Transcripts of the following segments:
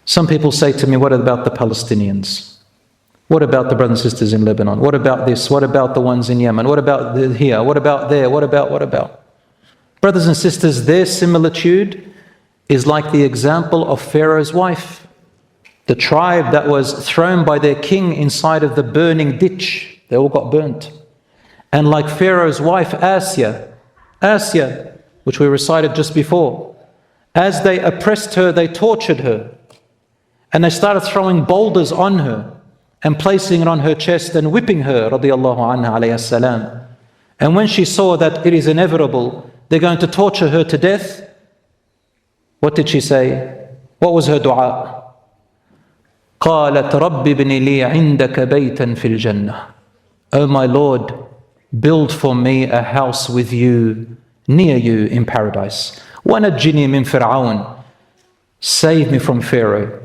Some people say to me, what about the Palestinians? What about the brothers and sisters in Lebanon? What about this? What about the ones in Yemen? What about here? What about there? What about? Brothers and sisters, their similitude is like the example of Pharaoh's wife. The tribe that was thrown by their king inside of the burning ditch. They all got burnt. And like Pharaoh's wife, Assia, which we recited just before, as they oppressed her, they tortured her. And they started throwing boulders on her and placing it on her chest and whipping her, radiyallahu anha alayhi salam. And when she saw that it is inevitable, they're going to torture her to death, what did she say? What was her dua? قالت رب ابن لي عندك بيتا في الجنة. Oh my Lord, build for me a house with you, near you in paradise. ونجني من فرعون. Save me from Pharaoh.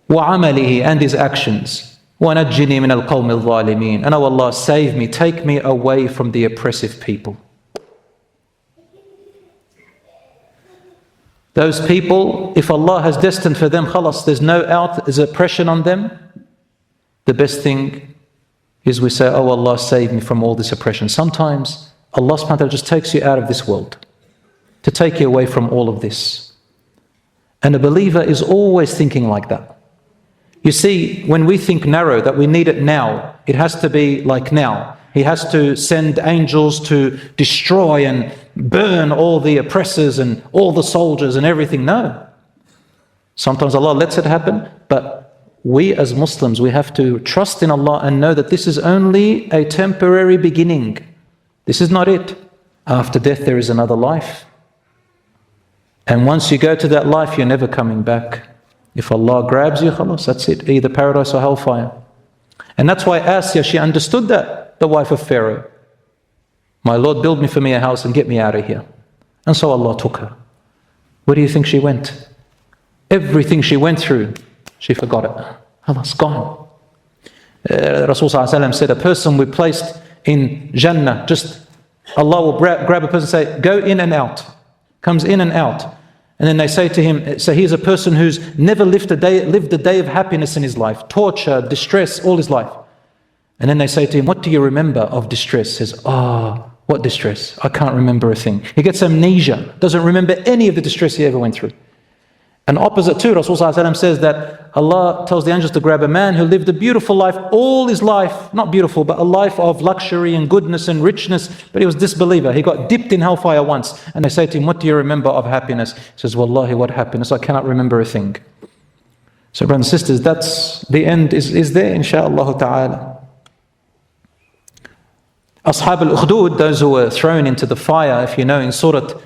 وعمله, and his actions. وَنَجِّنِي مِنَ الْقَوْمِ الظَّالِمِينَ. And oh Allah, save me, take me away from the oppressive people. Those people, if Allah has destined for them, khalas, there's no out, there's oppression on them. The best thing is we say, oh Allah, save me from all this oppression. Sometimes Allah subhanahu wa ta'ala just takes you out of this world to take you away from all of this. And a believer is always thinking like that. You see, when we think narrow, that we need it now, it has to be like now. He has to send angels to destroy and burn all the oppressors and all the soldiers and everything. No. Sometimes Allah lets it happen, but we as Muslims, we have to trust in Allah and know that this is only a temporary beginning. This is not it. After death, there is another life. And once you go to that life, you're never coming back. If Allah grabs you, khalas, that's it, either paradise or hellfire. And that's why Assia, she understood that, the wife of Pharaoh. My Lord, build me for me a house and get me out of here. And so Allah took her. Where do you think she went? Everything she went through, she forgot it. Khalas, gone. Rasul said, a person we placed in Jannah, just Allah will grab a person and say, go in and out. Comes in and out. And then they say to him, so he's a person who's never lived a day of happiness in his life, torture, distress, all his life. And then they say to him, what do you remember of distress? He says, what distress? I can't remember a thing. He gets amnesia, doesn't remember any of the distress he ever went through. And opposite too, Rasul says that Allah tells the angels to grab a man who lived a beautiful life, all his life, not beautiful, but a life of luxury and goodness and richness, but he was a disbeliever. He got dipped in hellfire once. And they say to him, what do you remember of happiness? He says, Wallahi, what happiness? I cannot remember a thing. So brothers and sisters, that's the end is there, inshaAllah ta'ala. Ashab al-Ukhdud, those who were thrown into the fire, if you know in Surah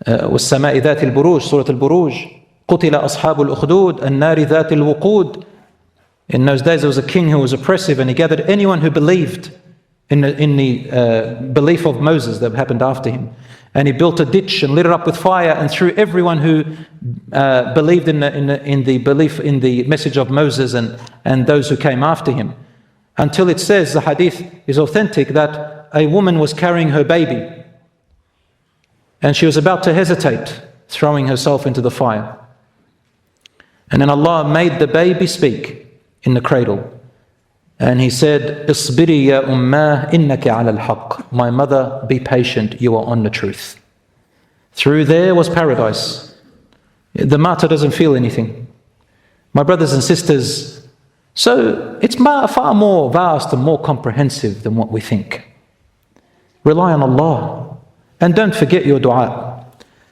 والسماء ذات البروج, Surah Al-Buruj, قتل أصحاب الأخدود النار ذات الوقود. In those days there was a king who was oppressive, and he gathered anyone who believed in the belief of Moses that happened after him. And he built a ditch and lit it up with fire and threw everyone who believed in the belief in the message of Moses and those who came after him. Until it says, the hadith is authentic, that a woman was carrying her baby and she was about to hesitate, throwing herself into the fire. And then Allah made the baby speak in the cradle. And he said, "Isbiri ya ummah innaka ala al-haq." My mother, be patient, you are on the truth. Through there was paradise. The martyr doesn't feel anything. My brothers and sisters, so it's far more vast and more comprehensive than what we think. Rely on Allah. And don't forget your dua.